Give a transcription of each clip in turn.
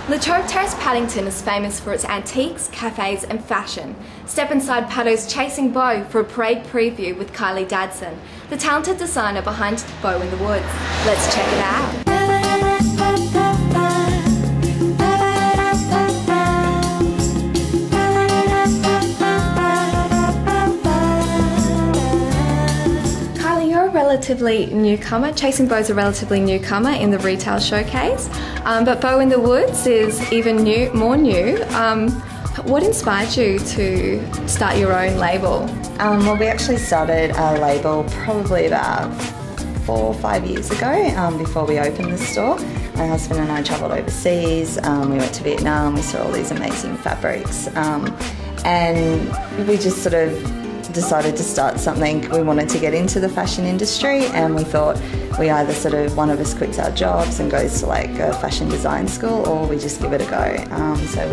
La Trobe Terrace Paddington is famous for its antiques, cafes and fashion. Step inside Paddo's Chasing Beau for a parade preview with Kylie Dadson, the talented designer behind Beau in the Woods. Let's check it out. Relatively newcomer. Chasing Beau's a relatively newcomer in the retail showcase, but Beau in the Woods is even more new. What inspired you to start your own label? Well, we actually started our label probably about 4 or 5 years ago, before we opened the store. My husband and I travelled overseas, we went to Vietnam, we saw all these amazing fabrics, and we just sort of decided to start something. We wanted to get into the fashion industry, and we thought we either one of us quits our jobs and goes to like a fashion design school, or we just give it a go. So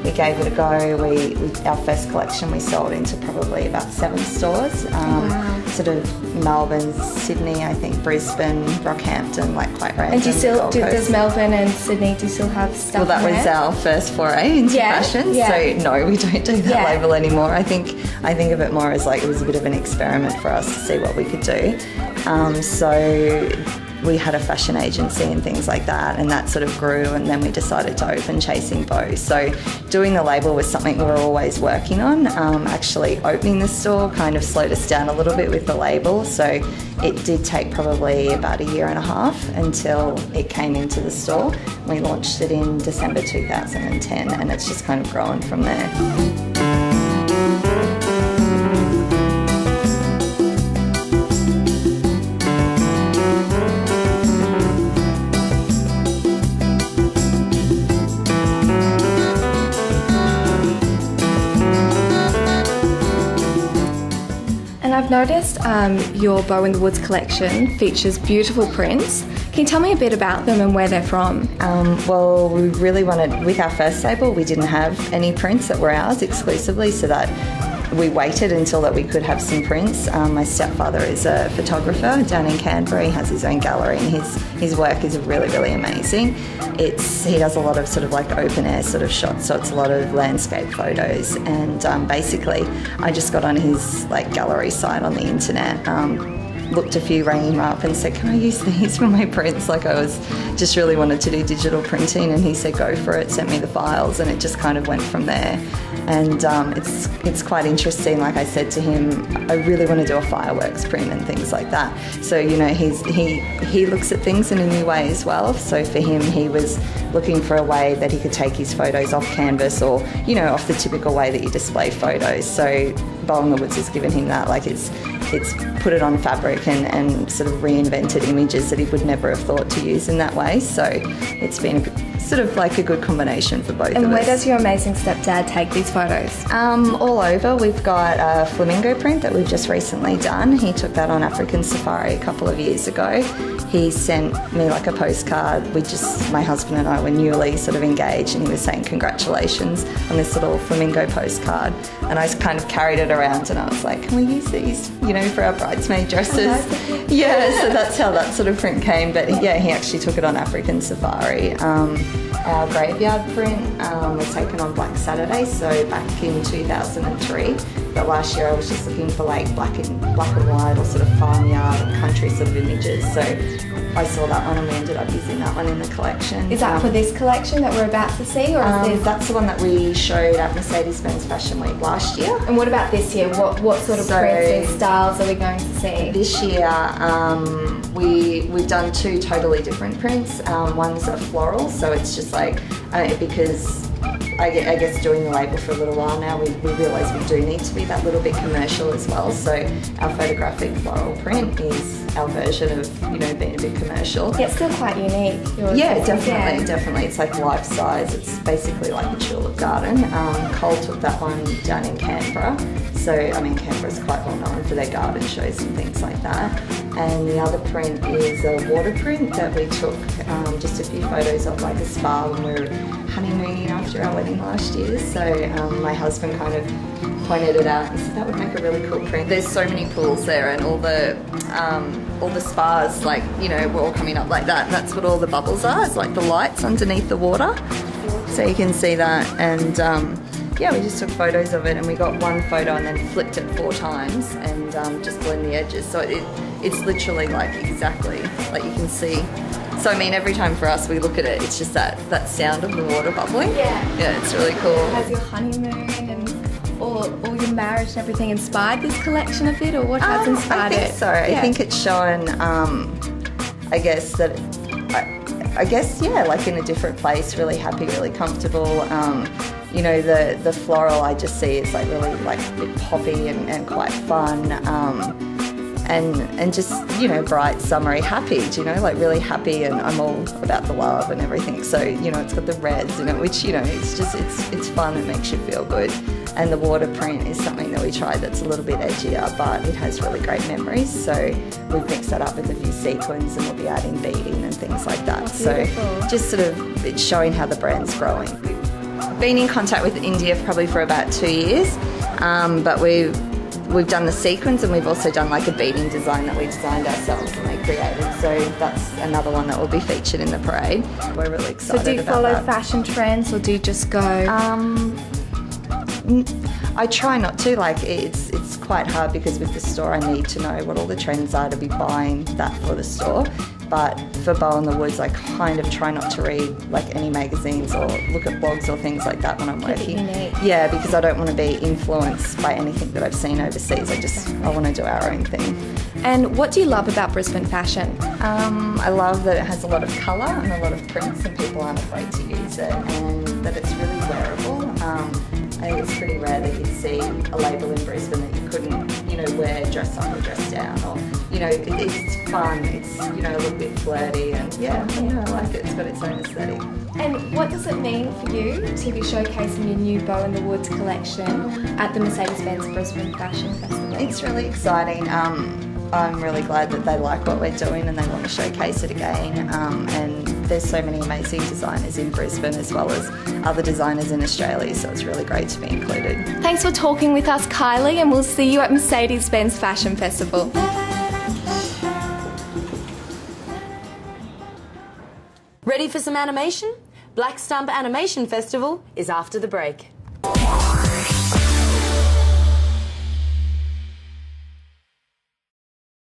we gave it a go. Our first collection we sold into probably about 7 stores. Wow. Sort of Melbourne, Sydney, I think Brisbane, Rockhampton, like quite random. And does Melbourne and Sydney, do you still have stuff? Well, that was our first foray into fashion. Yeah. So no, we don't do that label anymore. I think of it more as like it was a bit of an experiment for us to see what we could do. So we had a fashion agency and things like that, and that sort of grew, and then we decided to open Chasing Beau. So doing the label was something we were always working on. Actually opening the store kind of slowed us down a little bit with the label, so it did take probably about 1.5 years until it came into the store. We launched it in December 2010, and it's just kind of grown from there. I've noticed your Beau in the Woods collection features beautiful prints. Can you tell me a bit about them and where they're from? Well, we really wanted, with our first label, we didn't have any prints that were ours exclusively, so that we waited until that we could have some prints. My stepfather is a photographer down in Canberra. He has his own gallery, and his work is really, really amazing. He does a lot of sort of like open air sort of shots, so it's a lot of landscape photos. And basically, I just got on his like gallery site on the internet. Looked a few, rang him up and said, can I use these for my prints? Like I was just really wanted to do digital printing, and he said go for it, sent me the files, and it just kind of went from there. And it's quite interesting. Like I said to him, I really want to do a fireworks print and things like that. So you know, he looks at things in a new way as well. So for him, he was looking for a way that he could take his photos off canvas, or you know, off the typical way that you display photos. So Beau in the Woods has given him that. Like it's put it on fabric and sort of reinvented images that he would never have thought to use in that way. So it's been sort of like a good combination for both of us. And where does your amazing stepdad take these photos? All over. We've got a flamingo print that we've just recently done. He took that on African Safari a couple of years ago. He sent me like a postcard. My husband and I were newly sort of engaged, and he was saying congratulations on this little flamingo postcard. And I kind of carried it around, and I was like, can we use these, you know, for our bridesmaid dresses? Yeah, so that's how that sort of print came. But yeah, he actually took it on African Safari. Our graveyard print was taken on Black Saturday, so back in 2003. But last year I was just looking for like black and white, or sort of farmyard and country sort of images. So I saw that one, and we ended up using that one in the collection. Is that for this collection that we're about to see, or is this? That's the one that we showed at Mercedes-Benz Fashion Week last year. And what about this year? What sort of prints and styles are we going to see? This year we've done 2 totally different prints. One's a floral, so it's just like, because I guess doing the label for a little while now, we realise we do need to be that little bit commercial as well. So our photographic floral print is our version of, you know, being a bit commercial. Yeah, it's still quite unique. Yeah, definitely. It's like life size. It's basically like a tulip garden. Cole took that one down in Canberra. So, I mean, Canberra's quite well known for their garden shows and things like that. And the other print is a water print that we took just a few photos of, like a spa when we were honeymooning after our wedding last year. So my husband kind of pointed it out and said that would make a really cool print. There's so many pools there, and all the spas, like, you know, were all coming up like that, and that's what all the bubbles are. It's like the lights underneath the water. So you can see that, and yeah, we just took photos of it, and we got one photo and then flipped it 4 times and just blend the edges. So it's literally like exactly like you can see. So I mean, every time for us we look at it, it's just that sound of the water bubbling. Yeah. Yeah, it's really cool. Has your honeymoon and all your marriage and everything inspired this collection a bit, or what has inspired it? I think so. I think it's shown, I guess that, I guess, yeah, like in a different place, really happy, really comfortable. You know, the floral I just see is like really like a bit poppy and quite fun. And just, you know, bright, summery, happy, you know, like really happy, and I'm all about the love and everything. So, you know, it's got the reds in it, which, you know, it's just, it's fun, it makes you feel good. And the water print is something that we tried that's a little bit edgier, but it has really great memories. So we've mixed that up with a few sequins, and we'll be adding beading and things like that. So just sort of, it's showing how the brand's growing. We've been in contact with India probably for about 2 years, but we've done the sequins, and we've also done like a beading design that we designed ourselves and they created. So that's another one that will be featured in the parade. We're really excited about that. So do you follow fashion trends, or do you just go? I try not to. Like it's quite hard because with the store I need to know what all the trends are to be buying that for the store. But for Bow in the Woods, I kind of try not to read like any magazines or look at blogs or things like that when I'm working. Yeah, because I don't want to be influenced by anything that I've seen overseas. I want to do our own thing. And what do you love about Brisbane fashion? I love that it has a lot of colour and a lot of prints, and people aren't afraid to use it, and that it's really wearable. I think it's pretty rare that you'd see a label in Brisbane that you couldn't, you know, wear dress up or dress down, or, you know, it's fun, it's, you know, a little bit flirty, and yeah, I like it. It's got its own aesthetic. And what does it mean for you to be showcasing your new Bow in the Woods collection at the Mercedes-Benz Brisbane Fashion Festival? It's really exciting. I'm really glad that they like what we're doing and they want to showcase it again. And there's so many amazing designers in Brisbane as well as other designers in Australia, so it's really great to be included. Thanks for talking with us, Kylie, and we'll see you at Mercedes-Benz Fashion Festival. Ready for some animation? Black Stump Animation Festival is after the break.